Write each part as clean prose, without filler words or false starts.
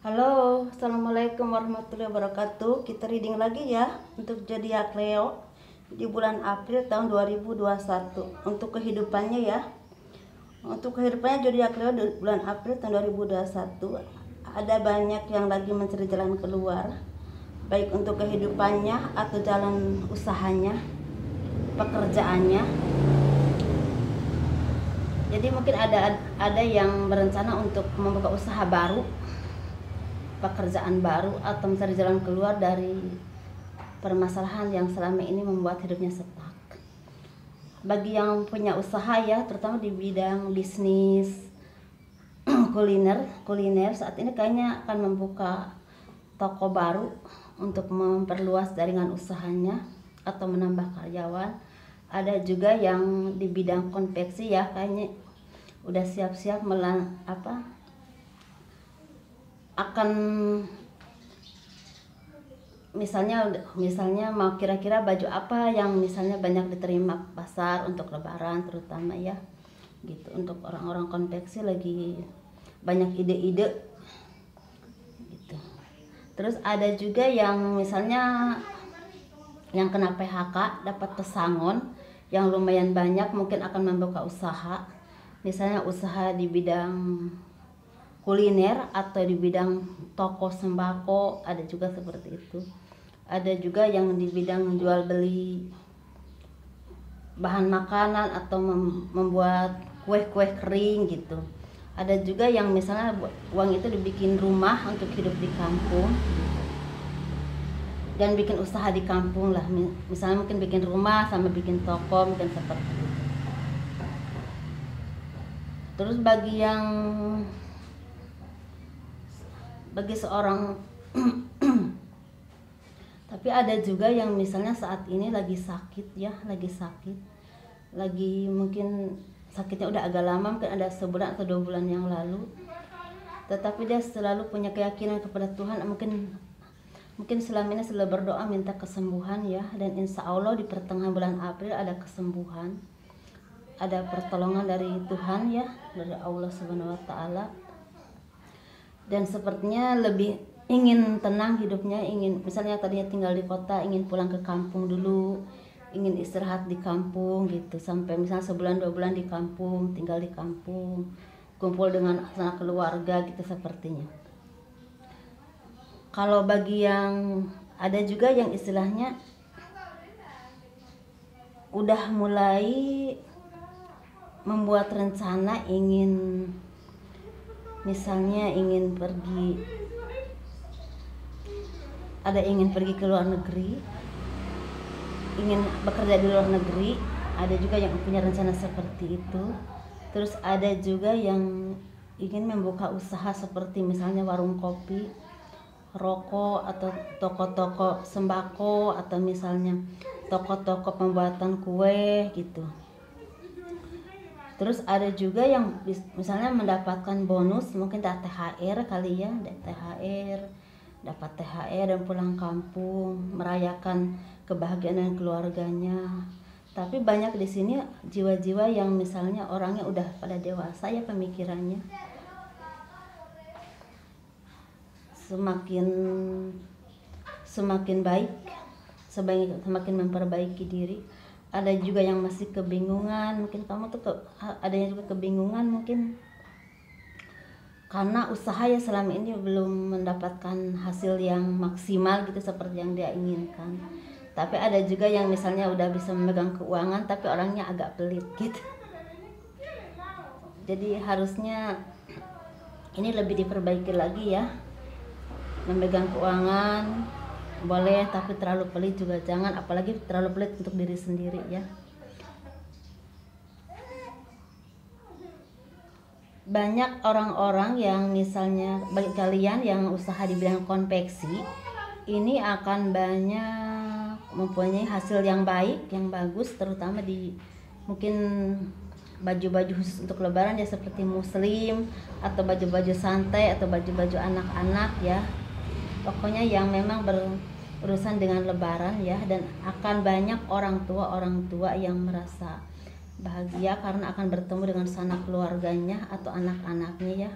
Halo, assalamualaikum warahmatullahi wabarakatuh. Kita reading lagi ya untuk zodiak Leo di bulan April tahun 2021. Untuk kehidupannya ya. Untuk kehidupannya zodiak Leo di bulan April tahun 2021 ada banyak yang lagi mencari jalan keluar, baik untuk kehidupannya atau jalan usahanya, pekerjaannya. Jadi mungkin ada yang berencana untuk membuka usaha baru, pekerjaan baru, atau mencari jalan keluar dari permasalahan yang selama ini membuat hidupnya stuck. Bagi yang punya usaha ya, terutama di bidang bisnis kuliner saat ini kayaknya akan membuka toko baru untuk memperluas jaringan usahanya atau menambah karyawan. Ada juga yang di bidang konveksi ya, kayaknya udah siap-siap akan misalnya mau kira-kira baju apa yang misalnya banyak diterima pasar untuk lebaran terutama ya gitu. Untuk orang-orang konveksi lagi banyak ide-ide gitu. Terus ada juga yang misalnya yang kena PHK dapat pesangon yang lumayan banyak, mungkin akan membuka usaha, misalnya usaha di bidang kuliner atau di bidang toko sembako, ada juga seperti itu. Ada juga yang di bidang jual beli bahan makanan atau membuat kue-kue kering gitu. Ada juga yang misalnya uang itu dibikin rumah untuk hidup di kampung dan bikin usaha di kampung lah, misalnya mungkin bikin rumah sama bikin toko, mungkin seperti itu. Terus bagi seorang tapi ada juga yang misalnya saat ini lagi sakit, lagi mungkin sakitnya udah agak lama, mungkin ada sebulan atau 2 bulan yang lalu, tetapi dia selalu punya keyakinan kepada Tuhan. Mungkin selama ini selalu berdoa minta kesembuhan ya, dan insya Allah di pertengahan bulan April ada kesembuhan, ada pertolongan dari Tuhan ya, dari Allah Subhanahu wa Ta'ala. Dan sepertinya lebih ingin tenang hidupnya, ingin misalnya tadinya tinggal di kota, ingin pulang ke kampung dulu, ingin istirahat di kampung gitu, sampai misalnya sebulan 2 bulan di kampung, tinggal di kampung, kumpul dengan sanak keluarga gitu sepertinya. Kalau bagi yang ada juga yang istilahnya udah mulai membuat rencana, misalnya ingin pergi ke luar negeri, ingin bekerja di luar negeri, ada juga yang punya rencana seperti itu. Terus ada juga yang ingin membuka usaha seperti misalnya warung kopi, rokok, atau toko-toko sembako, atau misalnya toko-toko pembuatan kue gitu. Terus ada juga yang misalnya mendapatkan bonus, mungkin THR kali ya, dapat THR dan pulang kampung merayakan kebahagiaan dengan keluarganya. Tapi banyak di sini jiwa-jiwa yang misalnya orangnya udah pada dewasa ya pemikirannya, semakin baik, semakin memperbaiki diri. Ada juga yang masih kebingungan, mungkin kamu tuh ada yang juga kebingungan mungkin karena usaha ya selama ini belum mendapatkan hasil yang maksimal gitu seperti yang dia inginkan. Tapi ada juga yang misalnya udah bisa memegang keuangan tapi orangnya agak pelit gitu. Jadi harusnya ini lebih diperbaiki lagi ya. Memegang keuangan boleh, tapi terlalu pelit juga jangan, apalagi terlalu pelit untuk diri sendiri ya. Banyak orang-orang yang misalnya bagi kalian yang usaha di bidang konveksi ini akan banyak mempunyai hasil yang baik, yang bagus, terutama di mungkin baju-baju khusus untuk lebaran ya, seperti muslim atau baju-baju santai atau baju-baju anak-anak ya. Pokoknya yang memang berurusan dengan lebaran ya, dan akan banyak orang tua yang merasa bahagia karena akan bertemu dengan sanak keluarganya atau anak-anaknya ya.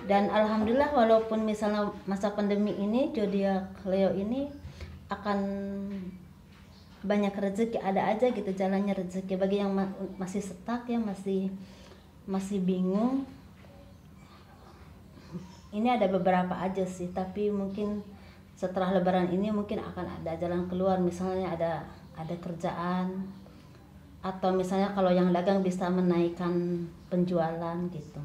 Dan alhamdulillah walaupun misalnya masa pandemi ini zodiak Leo ini akan banyak rezeki, ada aja gitu jalannya rezeki bagi yang masih stuck ya, masih bingung. Ini ada beberapa aja sih, tapi mungkin setelah lebaran ini mungkin akan ada jalan keluar, misalnya ada kerjaan, atau misalnya kalau yang dagang bisa menaikkan penjualan gitu.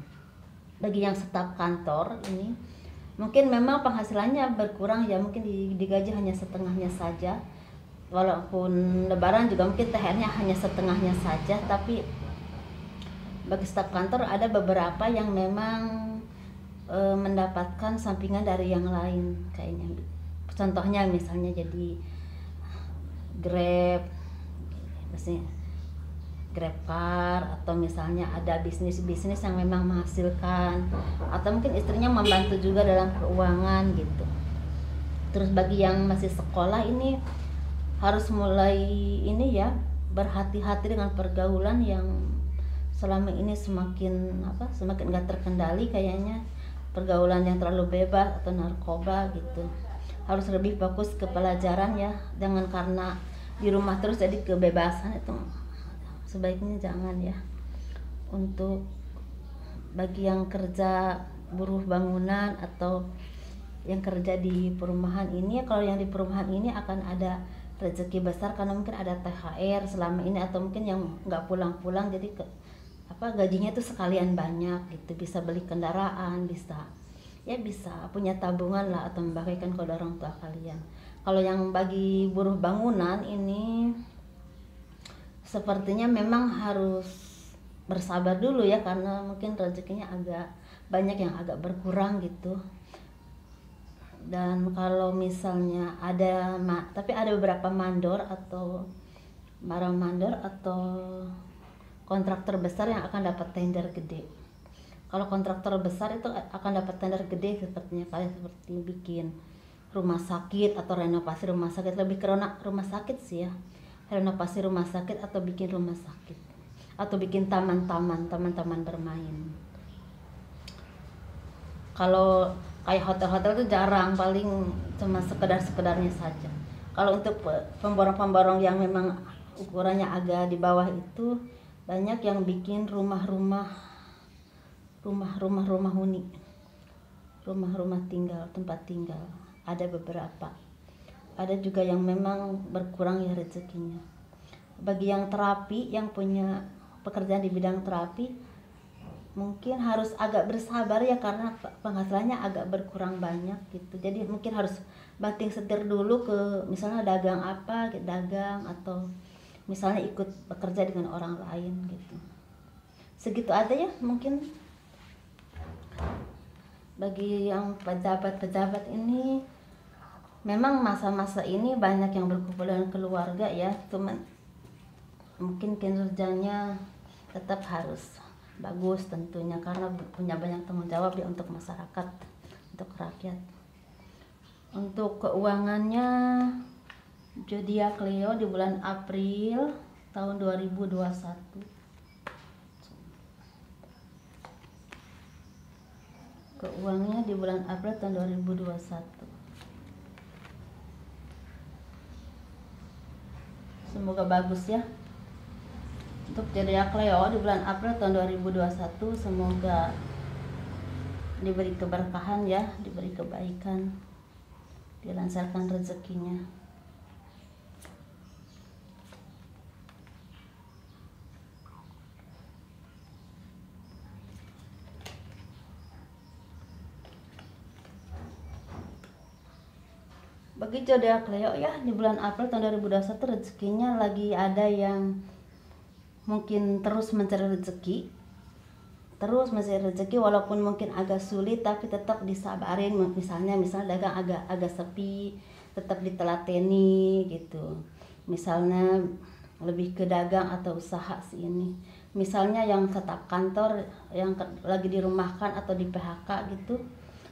Bagi yang staf kantor ini mungkin memang penghasilannya berkurang ya, mungkin digaji hanya setengahnya saja, walaupun lebaran juga mungkin THR-nya hanya setengahnya saja, tapi bagi staf kantor ada beberapa yang memang mendapatkan sampingan dari yang lain kayaknya. Contohnya misalnya jadi Grab, maksudnya GrabCar, atau misalnya ada bisnis-bisnis yang memang menghasilkan, atau mungkin istrinya membantu juga dalam keuangan gitu. Terus bagi yang masih sekolah ini harus mulai ini ya, berhati-hati dengan pergaulan yang selama ini semakin nggak terkendali kayaknya, pergaulan yang terlalu bebas atau narkoba gitu. Harus lebih fokus ke pelajaran ya, jangan karena di rumah terus jadi kebebasan, itu sebaiknya jangan ya. Untuk bagi yang kerja buruh bangunan atau yang kerja di perumahan ini, kalau yang di perumahan ini akan ada rezeki besar karena mungkin ada THR selama ini, atau mungkin yang nggak pulang-pulang jadi gajinya itu sekalian banyak gitu, bisa beli kendaraan, bisa punya tabungan lah, atau membagikan ke orang tua kalian. Kalau yang bagi buruh bangunan ini sepertinya memang harus bersabar dulu ya, karena mungkin rezekinya agak banyak yang agak berkurang gitu. Dan kalau misalnya tapi ada beberapa mandor atau kontraktor besar yang akan dapat tender gede. Kalau kontraktor besar itu akan dapat tender gede, seperti bikin rumah sakit atau renovasi rumah sakit, lebih ke rumah sakit sih ya, renovasi rumah sakit atau bikin rumah sakit, atau bikin taman bermain. Kalau kayak hotel-hotel itu jarang, paling cuma sekedarnya saja. Kalau untuk pemborong-pemborong yang memang ukurannya agak di bawah itu, banyak yang bikin rumah huni, rumah tinggal, tempat tinggal. Ada beberapa, ada juga yang memang berkurang ya rezekinya. Bagi yang terapi, yang punya pekerjaan di bidang terapi, mungkin harus agak bersabar ya, karena penghasilannya agak berkurang banyak gitu. Jadi mungkin harus banting setir dulu ke misalnya dagang atau misalnya ikut bekerja dengan orang lain gitu. Segitu aja ya mungkin. Bagi yang pejabat ini memang masa-masa ini banyak yang berkumpul dengan keluarga ya, cuman mungkin kinerjanya tetap harus bagus tentunya, karena punya banyak tanggung jawab ya untuk masyarakat, untuk rakyat. Untuk keuangannya zodiak Leo di bulan April tahun 2021. Keuangannya di bulan April tahun 2021. Semoga bagus ya. Untuk zodiak Leo di bulan April tahun 2021, semoga diberi keberkahan ya, diberi kebaikan, dilancarkan rezekinya. Bagi zodiak Leo ya, di bulan April tahun 2021 rezekinya lagi ada yang mungkin terus mencari rezeki, walaupun mungkin agak sulit, tapi tetap disabarin. Misalnya dagang agak sepi, tetap ditelateni gitu. Misalnya lebih ke dagang atau usaha sih ini. Misalnya yang staf kantor yang lagi dirumahkan atau di PHK gitu,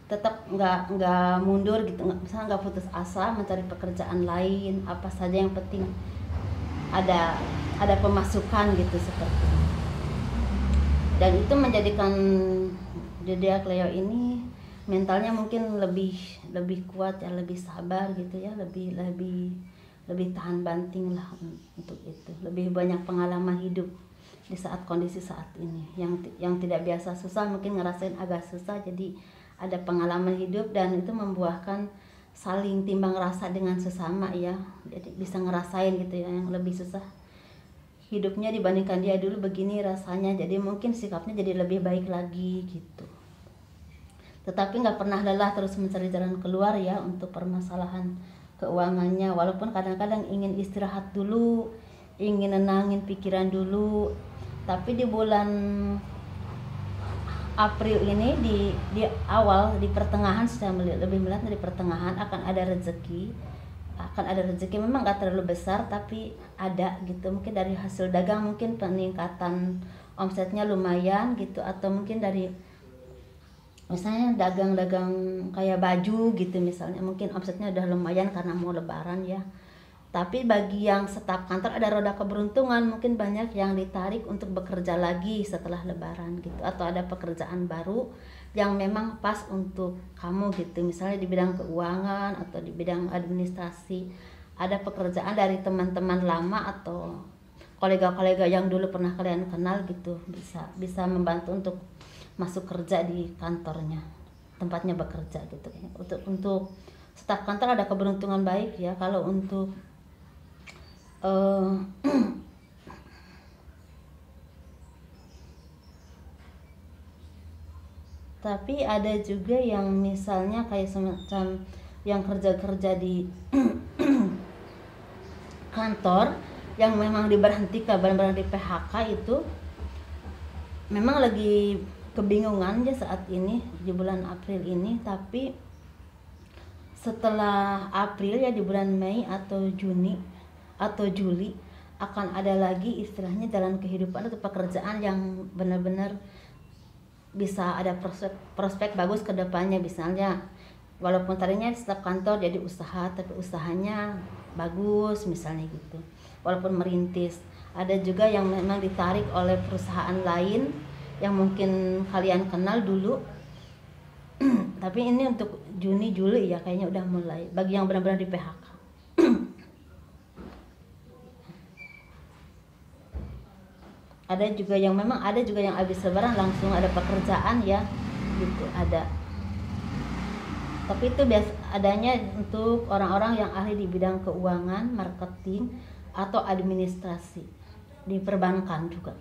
tetap nggak mundur gitu, misalnya nggak putus asa mencari pekerjaan lain, apa saja yang penting ada pemasukan gitu seperti itu. Dan itu menjadikan zodiak Leo ini mentalnya mungkin lebih kuat ya, lebih sabar gitu ya, lebih tahan banting lah untuk itu. Lebih banyak pengalaman hidup di saat kondisi saat ini yang tidak biasa susah, mungkin ngerasain agak susah, jadi ada pengalaman hidup dan itu membuahkan saling timbang rasa dengan sesama ya, jadi bisa ngerasain gitu ya yang lebih susah hidupnya dibandingkan dia dulu begini rasanya, jadi mungkin sikapnya jadi lebih baik lagi gitu. Tetapi nggak pernah lelah terus mencari jalan keluar ya untuk permasalahan keuangannya, walaupun kadang-kadang ingin istirahat dulu, ingin nenangin pikiran dulu. Tapi di bulan April ini di awal, di pertengahan, saya lebih melihat di pertengahan akan ada rezeki. Memang nggak terlalu besar tapi ada gitu, mungkin dari hasil dagang, mungkin peningkatan omsetnya lumayan gitu, atau mungkin dari misalnya dagang-dagang kayak baju gitu misalnya, mungkin omsetnya udah lumayan karena mau lebaran ya. Tapi bagi yang staf kantor ada roda keberuntungan, mungkin banyak yang ditarik untuk bekerja lagi setelah lebaran gitu, atau ada pekerjaan baru yang memang pas untuk kamu gitu, misalnya di bidang keuangan atau di bidang administrasi. Ada pekerjaan dari teman-teman lama atau kolega-kolega yang dulu pernah kalian kenal gitu, bisa membantu untuk masuk kerja di kantornya, tempatnya bekerja gitu. Untuk staf kantor ada keberuntungan baik ya. Kalau untuk tapi ada juga yang misalnya kayak semacam yang kerja di kantor yang memang diberhentikan, benar-benar di PHK, itu memang lagi kebingungan ya saat ini di bulan April ini. Tapi setelah April ya, di bulan Mei atau Juni atau Juli akan ada lagi istilahnya jalan kehidupan atau pekerjaan yang benar-benar bisa ada prospek bagus ke depannya. Misalnya walaupun tadinya staf kantor jadi usaha, tapi usahanya bagus misalnya gitu, walaupun merintis. Ada juga yang memang ditarik oleh perusahaan lain yang mungkin kalian kenal dulu tapi ini untuk Juni Juli ya kayaknya udah mulai bagi yang benar-benar di PHK. Ada juga yang habis lebaran langsung ada pekerjaan ya gitu, ada. Tapi itu biasa adanya untuk orang-orang yang ahli di bidang keuangan, marketing atau administrasi di perbankan juga.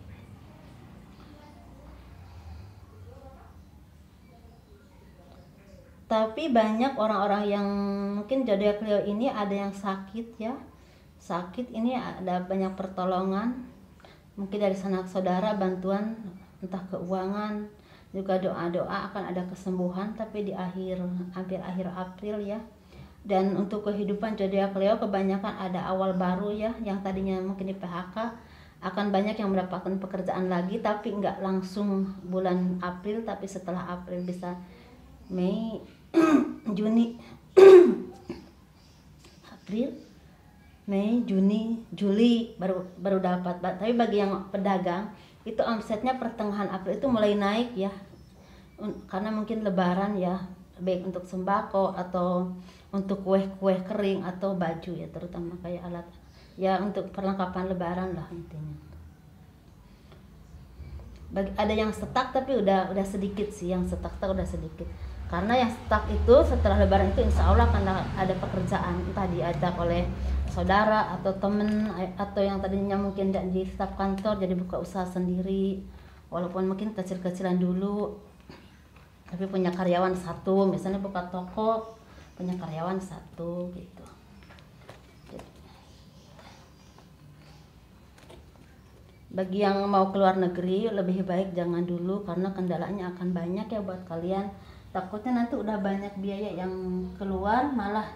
Tapi banyak orang-orang yang mungkin zodiak Leo ini ada yang sakit ya. Sakit ini ada banyak pertolongan, mungkin dari sanak saudara, bantuan entah keuangan, juga doa-doa akan ada kesembuhan tapi di akhir April ya. Dan untuk kehidupan zodiak Leo kebanyakan ada awal baru ya, yang tadinya mungkin di PHK akan banyak yang mendapatkan pekerjaan lagi, tapi nggak langsung bulan April, tapi setelah April bisa Mei, Juni, April, Mei, Juni, Juli baru dapat. Tapi bagi yang pedagang itu omsetnya pertengahan April itu mulai naik ya, karena mungkin lebaran ya, baik untuk sembako atau untuk kue-kue kering atau baju ya, terutama kayak alat ya untuk perlengkapan lebaran lah intinya. Ada yang stuck tapi udah sedikit sih, yang stuck udah sedikit. Karena yang stuck itu setelah lebaran itu insya Allah akan ada pekerjaan, entah diajak oleh saudara atau temen, atau yang tadinya mungkin di staf kantor jadi buka usaha sendiri, walaupun mungkin kecil-kecilan dulu tapi punya karyawan satu, misalnya buka toko punya karyawan satu gitu. Bagi yang mau keluar negeri lebih baik jangan dulu, karena kendalanya akan banyak ya buat kalian. Takutnya nanti udah banyak biaya yang keluar malah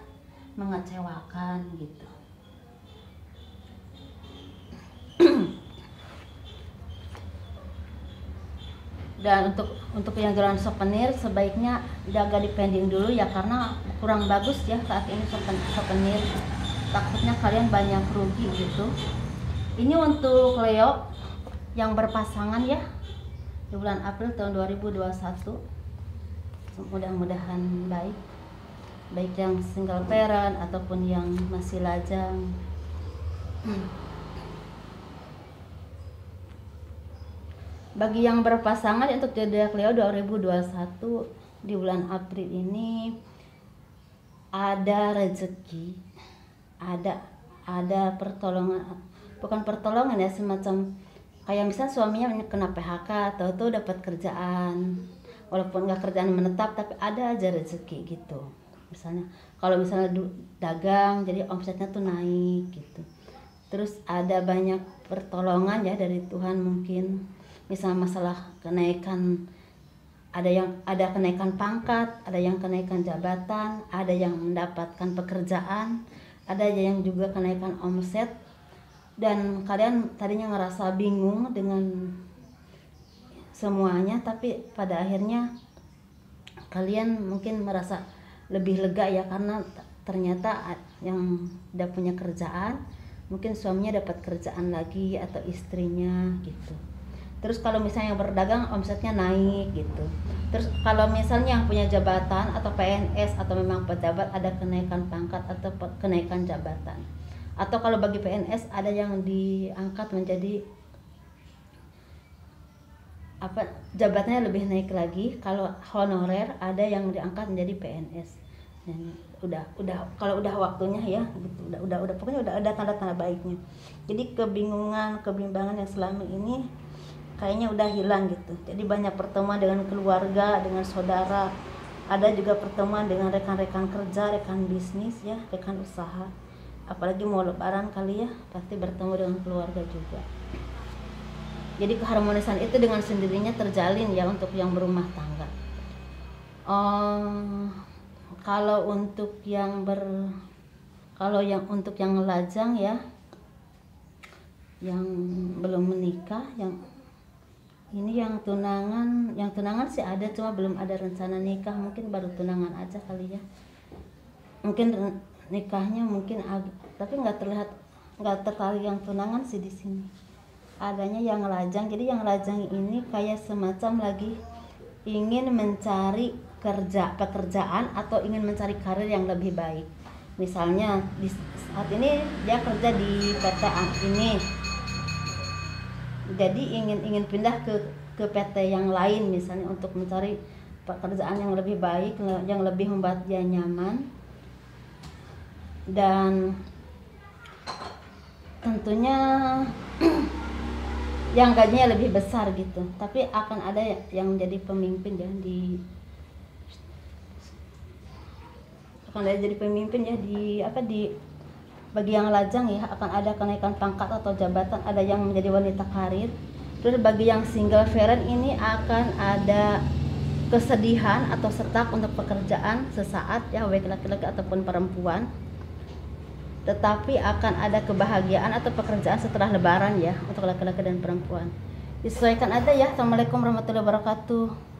mengecewakan gitu. Dan untuk yang jualan souvenir sebaiknya jaga di pending dulu ya, karena kurang bagus ya saat ini souvenir. Takutnya kalian banyak rugi gitu. Ini untuk Leo yang berpasangan ya di bulan April tahun 2021. mudah-mudahan baik, baik yang single parent ataupun yang masih lajang. Bagi yang berpasangan untuk zodiak Leo 2021 di bulan April ini ada rezeki, ada pertolongan, bukan pertolongan ya, semacam kayak misalnya suaminya kena PHK, tahu-tahu dapat kerjaan, walaupun nggak kerjaan menetap tapi ada aja rezeki gitu. Misalnya kalau misalnya dagang jadi omsetnya tuh naik gitu. Terus ada banyak pertolongan ya dari Tuhan, mungkin misalnya masalah kenaikan, ada kenaikan pangkat, ada yang kenaikan jabatan, ada yang mendapatkan pekerjaan, ada yang juga kenaikan omset. Dan kalian tadinya ngerasa bingung dengan semuanya, tapi pada akhirnya kalian mungkin merasa lebih lega ya, karena ternyata yang udah punya kerjaan, mungkin suaminya dapat kerjaan lagi atau istrinya gitu. Terus kalau misalnya yang berdagang omsetnya naik gitu. Terus kalau misalnya yang punya jabatan atau PNS atau memang pejabat, ada kenaikan pangkat atau kenaikan jabatan. Atau kalau bagi PNS ada yang diangkat menjadi jabatannya lebih naik lagi. Kalau honorer ada yang diangkat menjadi PNS. Dan kalau udah waktunya ya gitu. Pokoknya udah ada tanda-tanda baiknya. Jadi kebimbangan yang selama ini kayaknya udah hilang gitu. Jadi banyak pertemuan dengan keluarga, dengan saudara, ada juga pertemuan dengan rekan-rekan kerja, rekan bisnis ya, rekan usaha. Apalagi mau lebaran kali ya, pasti bertemu dengan keluarga juga. Jadi keharmonisan itu dengan sendirinya terjalin ya untuk yang berumah tangga. Kalau untuk yang untuk yang lajang ya, yang belum menikah, yang tunangan sih ada, cuma belum ada rencana nikah, mungkin baru tunangan aja kali ya. Mungkin nikahnya mungkin tapi nggak tertarik yang tunangan sih di sini. Adanya yang lajang. Jadi yang lajang ini kayak semacam lagi ingin mencari pekerjaan atau ingin mencari karir yang lebih baik. Misalnya di saat ini dia kerja di PT ini, jadi ingin pindah ke PT yang lain misalnya untuk mencari pekerjaan yang lebih baik, yang lebih membuat dia nyaman, dan tentunya yang gajinya lebih besar gitu. Tapi akan ada yang menjadi pemimpin ya bagi yang lajang ya, akan ada kenaikan pangkat atau jabatan, ada yang menjadi wanita karir. Terus bagi yang single parent ini akan ada kesedihan atau stuck untuk pekerjaan sesaat ya, baik laki-laki ataupun perempuan. Tetapi akan ada kebahagiaan atau pekerjaan setelah lebaran ya, untuk laki-laki dan perempuan. Disesuaikan aja ya. Assalamualaikum warahmatullahi wabarakatuh.